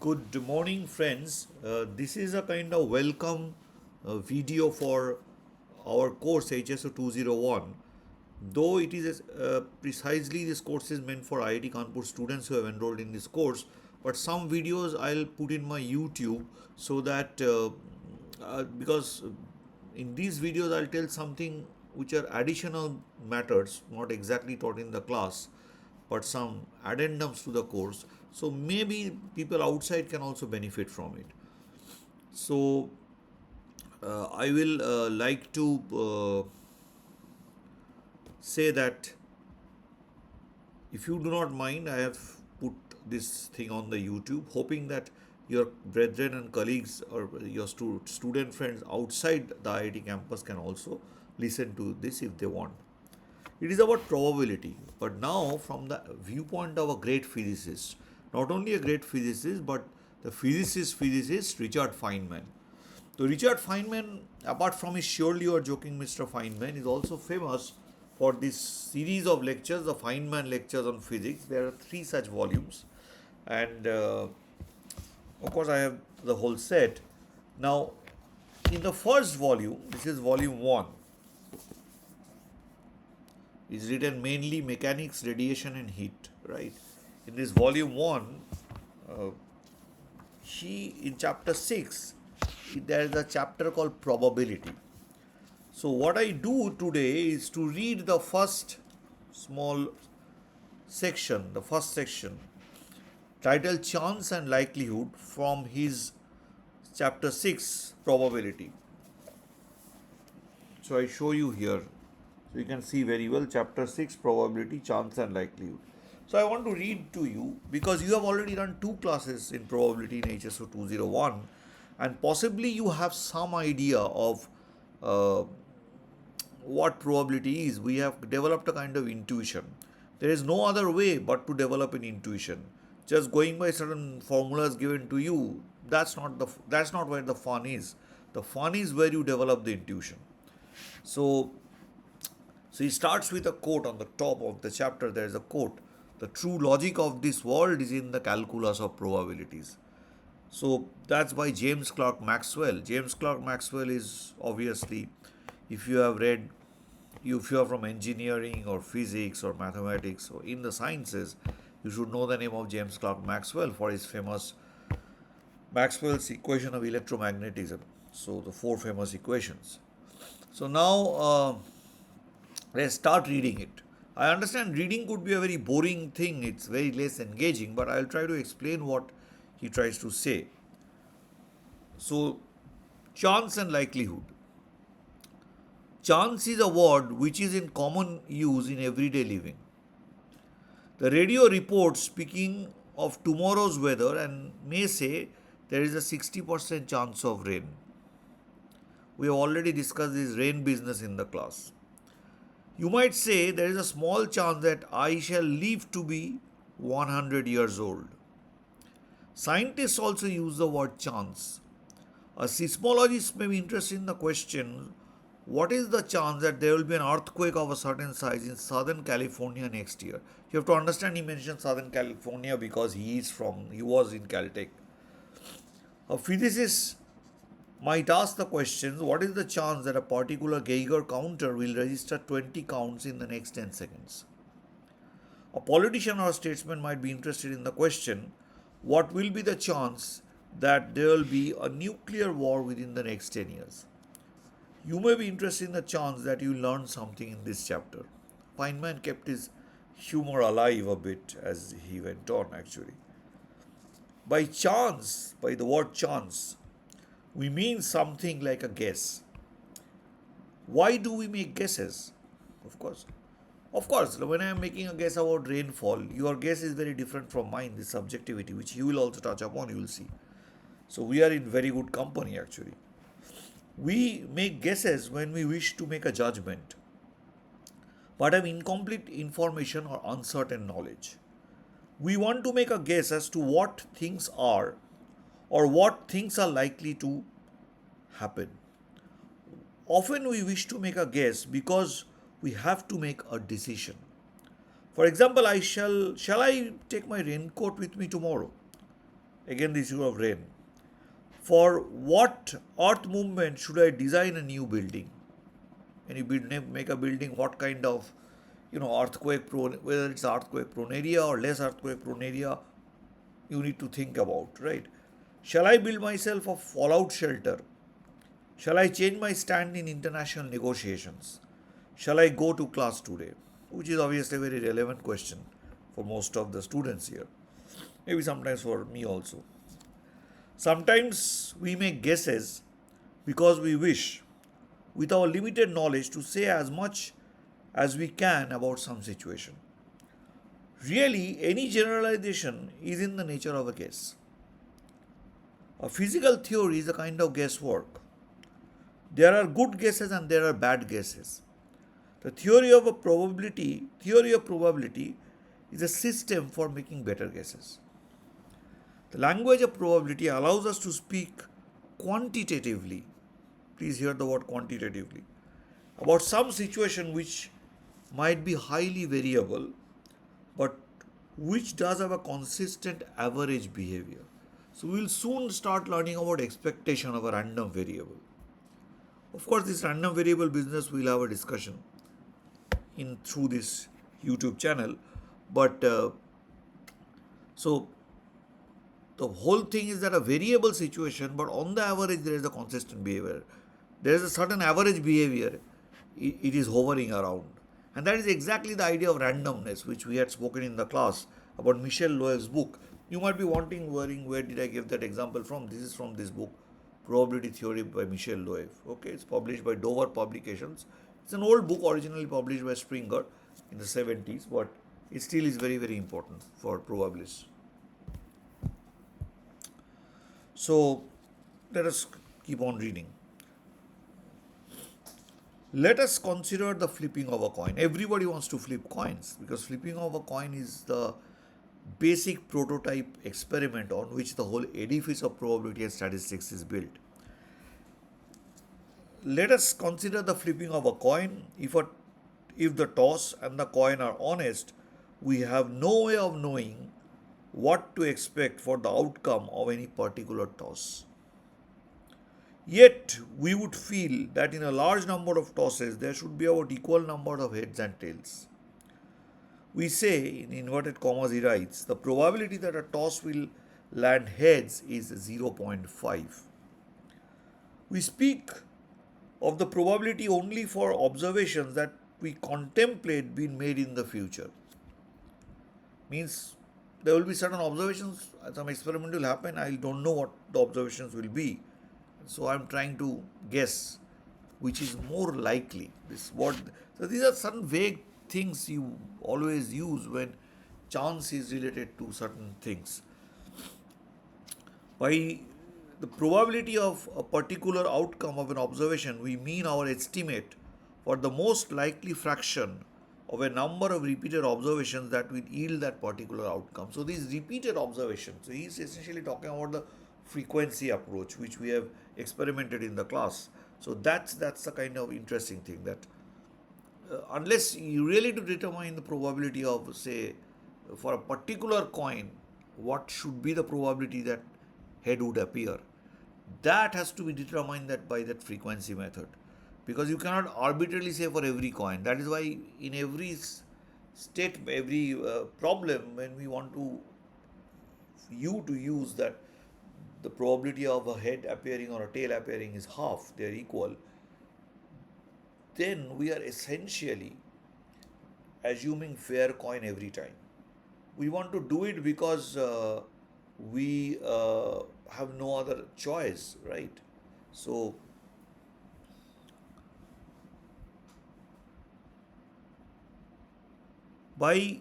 Good morning, friends. This is a kind of welcome video for our course HSO 201. Though it is precisely this course is meant for IIT Kanpur students who have enrolled in this course, but some videos I'll put in my YouTube so that because in these videos I'll tell something which are additional matters, not exactly taught in the class, but some addendums to the course. So maybe people outside can also benefit from it. So I will like to say that if you do not mind, I have put this thing on the YouTube, hoping that your brethren and colleagues or your student friends outside the IIT campus can also listen to this if they want. It is about probability, but now from the viewpoint of a great physicist, not only a great physicist, but the physicist Richard Feynman. So Richard Feynman, apart from his Surely You Are Joking, Mr. Feynman, is also famous for this series of lectures, the Feynman Lectures on Physics. There are three such volumes, and of course I have the whole set. Now, in the first volume, this is volume 1, is written mainly mechanics, radiation, and heat, right? In this volume 1, uh, she in chapter 6, there is a chapter called probability. So, what I do today is to read the first small section, the first section, titled Chance and Likelihood from his chapter 6, Probability. So, I show you here. So, you can see very well chapter 6, Probability, Chance and Likelihood. So, I want to read to you because you have already done 2 classes in probability in HSO 201, and possibly you have some idea of uh, what probability is. We have developed a kind of intuition. There is no other way but to develop an intuition. Just going by certain formulas given to you, that's not where the fun is. The fun is where you develop the intuition. So so he starts with a quote on the top of the chapter. There is a quote: "The true logic of this world is in the calculus of probabilities." So that's by James Clerk Maxwell. James Clerk Maxwell is obviously, if you have read, if you are from engineering or physics or mathematics or in the sciences, you should know the name of James Clerk Maxwell for his famous Maxwell's equation of electromagnetism. So the four famous equations. So now let's start reading it. I understand reading could be a very boring thing, it's very less engaging, but I'll try to explain what he tries to say. So, chance and likelihood. Chance is a word which is in common use in everyday living. The radio reports speaking of tomorrow's weather and may say there is a 60% chance of rain. We have already discussed this rain business in the class. You might say there is a small chance that I shall live to be 100 years old. Scientists also use the word chance. A seismologist may be interested in the question: what is the chance that there will be an earthquake of a certain size in Southern California next year? You have to understand he mentioned Southern California because he was in Caltech. A physicist might ask the question: what is the chance that a particular Geiger counter will register 20 counts in the next 10 seconds? A politician or a statesman might be interested in the question: what will be the chance that there will be a nuclear war within the next 10 years? You may be interested in the chance that you learn something in this chapter. Feynman kept his humor alive a bit as he went on, actually. By chance, by the word chance, we mean something like a guess. Why do we make guesses? Of course. Of course, when I am making a guess about rainfall, your guess is very different from mine, the subjectivity, which you will also touch upon, you will see. So we are in very good company, actually. We make guesses when we wish to make a judgment, but have incomplete information or uncertain knowledge. We want to make a guess as to what things are or what things are likely to happen. Often we wish to make a guess because we have to make a decision. For example, I shall I take my raincoat with me tomorrow? Again, the issue of rain. For what earth movement should I design a new building? When you make a building, what kind of earthquake prone, whether it's earthquake prone area or less earthquake prone area, you need to think about, right? Shall I build myself a fallout shelter? Shall I change my stand in international negotiations? Shall I go to class today? Which is obviously a very relevant question for most of the students here. Maybe sometimes for me also. Sometimes we make guesses because we wish, with our limited knowledge, to say as much as we can about some situation. Really, any generalization is in the nature of a guess. A physical theory is a kind of guesswork. There are good guesses and there are bad guesses. The theory of probability is a system for making better guesses. The language of probability allows us to speak quantitatively. Please hear the word quantitatively. About some situation which might be highly variable, but which does have a consistent average behavior. So we will soon start learning about expectation of a random variable. Of course, this random variable business we'll have a discussion in through this YouTube channel, but so the whole thing is that a variable situation, but on the average there is a consistent behavior. There is a certain average behavior it is hovering around. And that is exactly the idea of randomness, which we had spoken in the class about Michel Loeb's book. You might be wondering where did I give that example from? This is from this book, Probability Theory by Michel Loeb. Okay, it's published by Dover Publications. It's an old book originally published by Springer in the 70s, but it still is very, very important for probabilists. So let us keep on reading. Let us consider the flipping of a coin. Everybody wants to flip coins because flipping of a coin is the basic prototype experiment on which the whole edifice of probability and statistics is built. Let us consider the flipping of a coin. If the toss and the coin are honest, we have no way of knowing what to expect for the outcome of any particular toss. Yet, we would feel that in a large number of tosses, there should be about equal number of heads and tails. We say, in inverted commas, he writes, the probability that a toss will land heads is 0.5. We speak of the probability only for observations that we contemplate being made in the future. Means there will be certain observations, some experiment will happen, I don't know what the observations will be. So I am trying to guess which is more likely. So these are certain vague things you always use when chance is related to certain things. By the probability of a particular outcome of an observation, we mean our estimate for the most likely fraction of a number of repeated observations that will yield that particular outcome. So these repeated observations, so he is essentially talking about the frequency approach which we have experimented in the class. So that's the kind of interesting thing that unless you really to determine the probability of, say, for a particular coin, what should be the probability that head would appear, that has to be determined that by that frequency method, because you cannot arbitrarily say for every coin. That is why in every state, every problem, when we want to use that the probability of a head appearing or a tail appearing is half, they are equal, then we are essentially assuming fair coin every time. We want to do it because we have no other choice, right? So by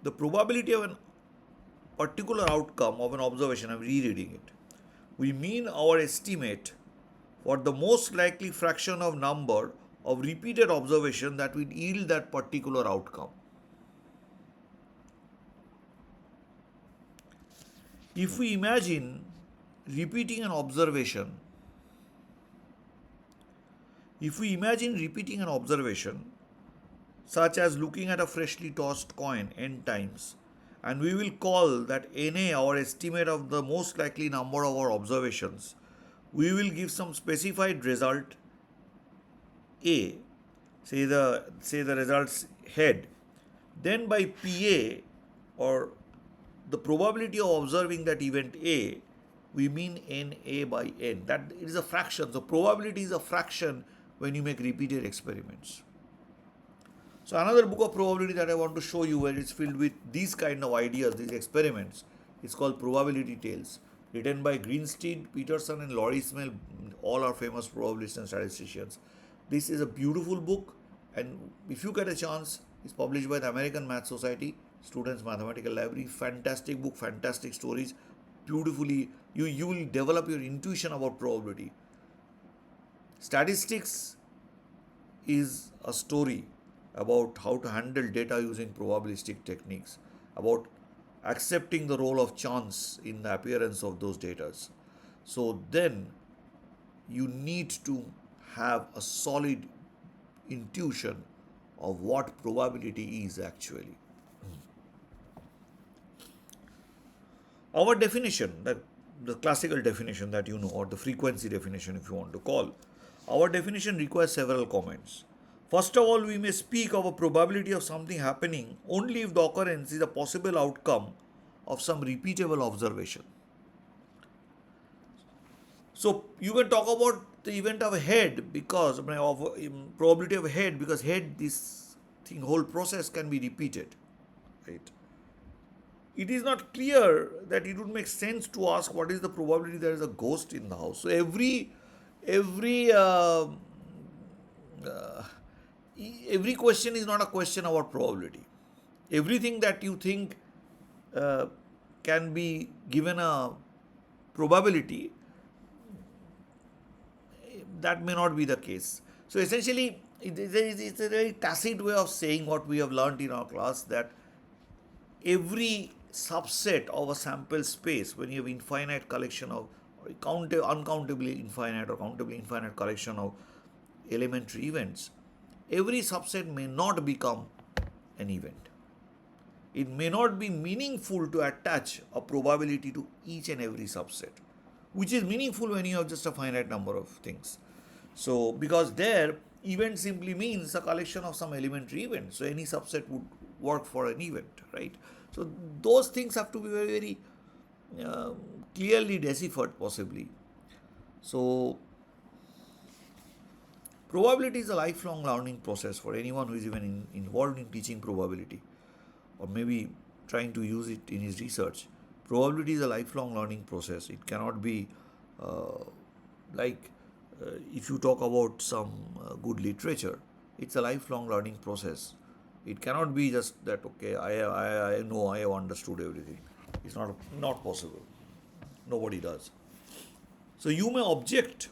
the probability of an particular outcome of an observation, I'm rereading it, we mean our estimate for the most likely fraction of number of repeated observation that will yield that particular outcome. If we imagine repeating an observation, such as looking at a freshly tossed coin n times and we will call that NA our estimate of the most likely number of our observations. We will give some specified result A, say the results head. Then by PA, or the probability of observing that event A, we mean NA by N. That it is a fraction. So probability is a fraction when you make repeated experiments. So another book of probability that I want to show you, where it's filled with these kind of ideas, these experiments, is called Probability Tales, written by Greenstein, Peterson, and Laurie Smell, all are famous probabilists and statisticians. This is a beautiful book, and if you get a chance, it's published by the American Math Society, Students Mathematical Library. Fantastic book, fantastic stories, beautifully. You will develop your intuition about probability. Statistics is a story about how to handle data using probabilistic techniques, about accepting the role of chance in the appearance of those data. So then you need to have a solid intuition of what probability is actually. Our definition, that the classical definition that you know, or the frequency definition if you want to call, our definition requires several comments. First of all, we may speak of a probability of something happening only if the occurrence is a possible outcome of some repeatable observation. So you can talk about the event of a head because of probability of a head, because head, this thing, whole process can be repeated, right? It is not clear that it would make sense to ask what is the probability there is a ghost in the house. So every question is not a question about probability. Everything that you think can be given a probability, that may not be the case. So essentially, it's a very tacit way of saying what we have learned in our class, that every subset of a sample space, when you have infinite collection of uncountably infinite or countably infinite collection of elementary events, every subset may not become an event. It may not be meaningful to attach a probability to each and every subset, which is meaningful when you have just a finite number of things. So because there, event simply means a collection of some elementary events. So any subset would work for an event, right? So those things have to be very, very clearly deciphered possibly. So probability is a lifelong learning process for anyone who is even involved in teaching probability, or maybe trying to use it in his research. Probability is a lifelong learning process. It cannot be if you talk about some good literature, it's a lifelong learning process. It cannot be just that, okay, I know, I have understood everything. It's not possible. Nobody does. So you may object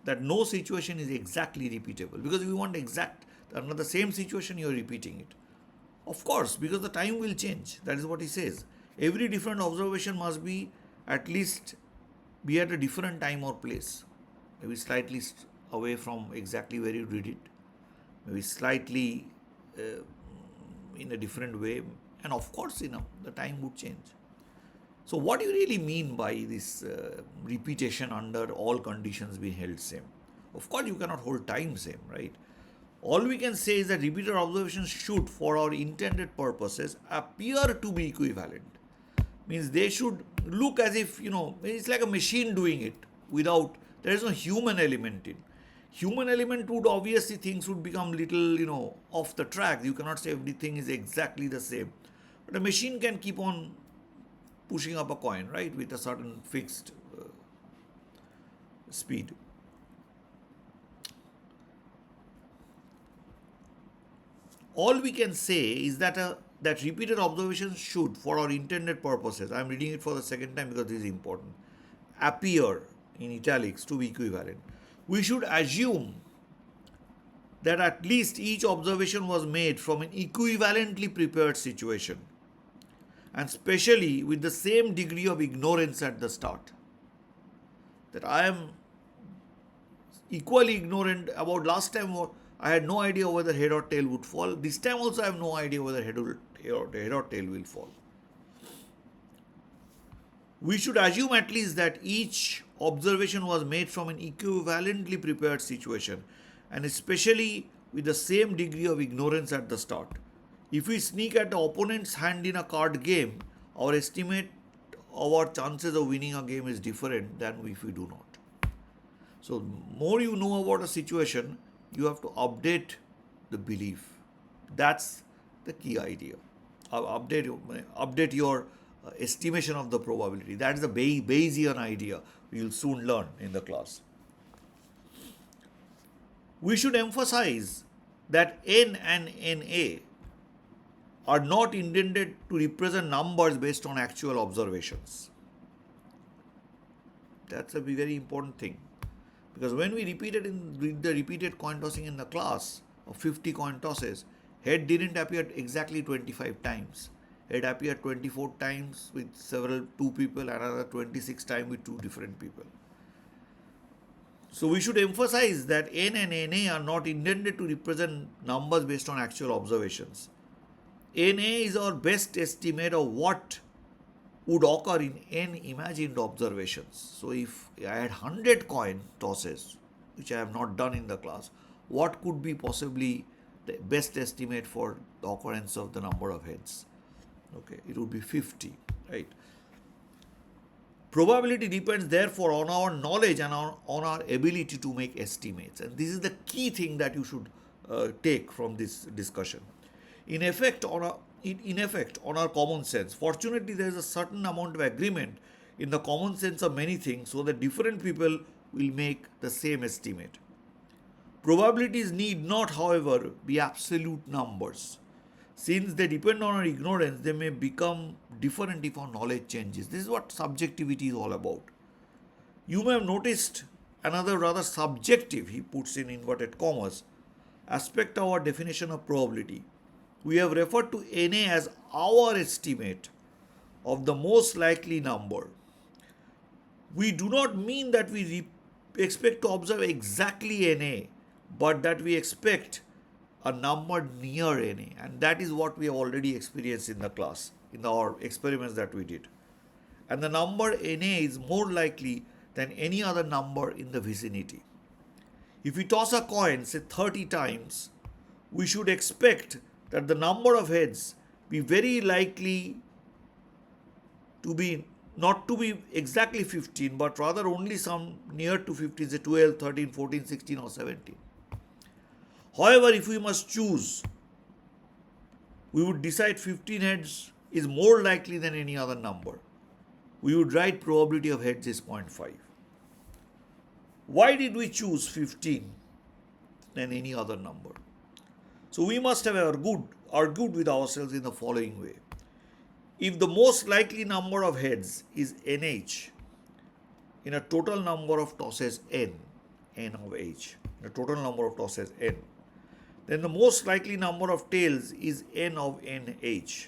that no situation is exactly repeatable, because if you want the same situation, you are repeating it. Of course, because the time will change. That is what he says. Every different observation must be at least be at a different time or place. Maybe slightly away from exactly where you did it. Maybe slightly in a different way. And of course, the time would change. So what do you really mean by this repetition under all conditions being held same? Of course, you cannot hold time same, right? All we can say is that repeated observations should, for our intended purposes, appear to be equivalent. Means they should look as if, it's like a machine doing it without, there is no human element in. Human element would obviously, things would become little, off the track. You cannot say everything is exactly the same. But a machine can keep on pushing up a coin, right, with a certain fixed speed. All we can say is that that repeated observations should, for our intended purposes, I am reading it for the second time because this is important, appear in italics to be equivalent. We should assume that at least each observation was made from an equivalently prepared situation, and especially with the same degree of ignorance at the start. That I am equally ignorant about last time. I had no idea whether head or tail would fall. This time also I have no idea whether head or tail will fall. We should assume at least that each observation was made from an equivalently prepared situation, and especially with the same degree of ignorance at the start. If we sneak at the opponent's hand in a card game, our estimate of our chances of winning a game is different than if we do not. So, more you know about a situation, you have to update the belief. That's the key idea. Update your estimation of the probability. That is the Bayesian idea we will soon learn in the class. We should emphasize that n and na are not intended to represent numbers based on actual observations. That's a very important thing, because when we read the repeated coin tossing in the class of 50 coin tosses, head didn't appear exactly 25 times. Head appeared 24 times with two people, another 26 times with two different people. So we should emphasize that n and na are not intended to represent numbers based on actual observations. Na is our best estimate of what would occur in n imagined observations. So if I had 100 coin tosses, which I have not done in the class, what could be possibly the best estimate for the occurrence of the number of heads? Okay, it would be 50, right? Probability depends therefore on our knowledge and on our ability to make estimates. And this is the key thing that you should take from this discussion. In effect, on our common sense. Fortunately, there is a certain amount of agreement in the common sense of many things, so that different people will make the same estimate. Probabilities need not, however, be absolute numbers. Since they depend on our ignorance, they may become different if our knowledge changes. This is what subjectivity is all about. You may have noticed another rather subjective, he puts in inverted commas, aspect of our definition of probability. We have referred to Na as our estimate of the most likely number. We do not mean that we expect to observe exactly Na, but that we expect a number near Na, and that is what we have already experienced in the class, in our experiments that we did. And the number Na is more likely than any other number in the vicinity. If we toss a coin, say 30 times, we should expect that the number of heads be very likely to be not to be exactly 15, but rather only some near to 15, say 12, 13, 14, 16 or 17. However, if we must choose, we would decide 15 heads is more likely than any other number. We would write probability of heads is 0.5. Why did we choose 15 than any other number? So we must have argued with ourselves in the following way. If the most likely number of heads is nh in a total number of tosses n of h, the total number of tosses n, then the most likely number of tails is n of nh,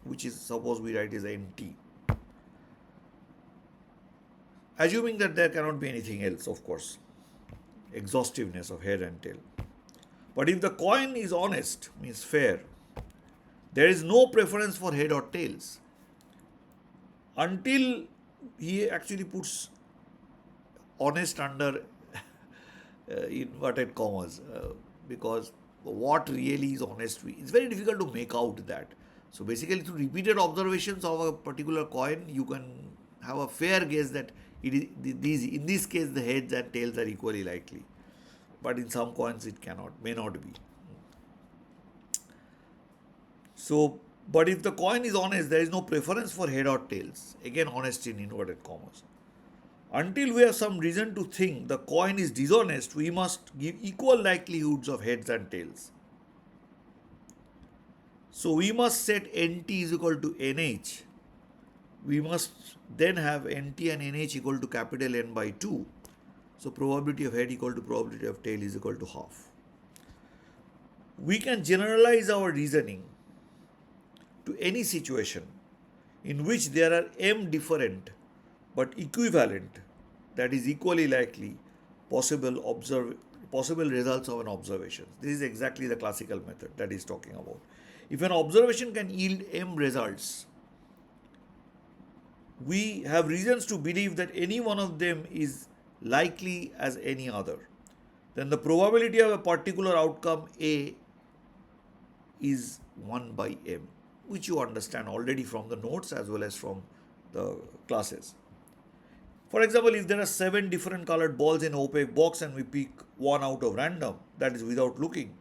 which is, suppose we write as nt. Assuming that there cannot be anything else, of course, exhaustiveness of head and tail. But if the coin is honest, means fair, there is no preference for head or tails. Until he actually puts honest under inverted commas, because what really is honest, it's very difficult to make out that. So basically, through repeated observations of a particular coin, you can have a fair guess that it is in this case the heads and tails are equally likely. But in some coins it may not be. So, but if the coin is honest, there is no preference for head or tails. Again, honest in inverted commas. Until we have some reason to think the coin is dishonest, we must give equal likelihoods of heads and tails. So we must set nt is equal to nh. We must then have nt and nh equal to capital N by 2. So probability of head equal to probability of tail is equal to half. We can generalize our reasoning to any situation in which there are m different but equivalent, that is equally likely, possible results of an observation. This is exactly the classical method that he is talking about. If an observation can yield m results, we have reasons to believe that any one of them is likely as any other, then the probability of a particular outcome A is 1 by m, which you understand already from the notes as well as from the classes. For example, if there are 7 different colored balls in an opaque box and we pick one out of random, that is without looking,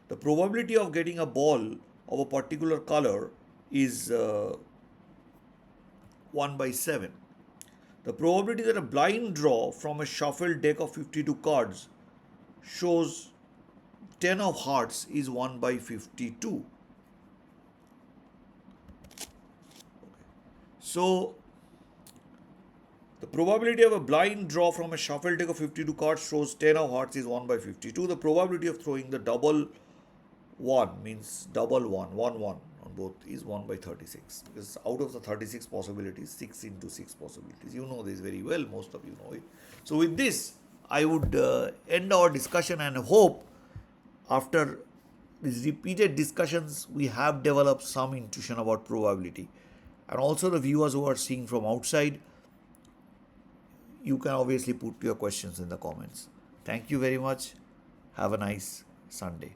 the probability of getting a ball of a particular color is 1 by 7. The probability that a blind draw from a shuffled deck of 52 cards shows 10 of hearts is 1 by 52. So, the probability of a blind draw from a shuffled deck of 52 cards shows 10 of hearts is 1 by 52. The probability of throwing the double 1 means double 1, 1, 1 on both is 1 by 36. Because out of the 36 possibilities, 6 into 6 possibilities. You know this very well, most of you know it. So, with this, I would end our discussion and hope after these repeated discussions, we have developed some intuition about probability. And also the viewers who are seeing from outside, you can obviously put your questions in the comments. Thank you very much. Have a nice Sunday.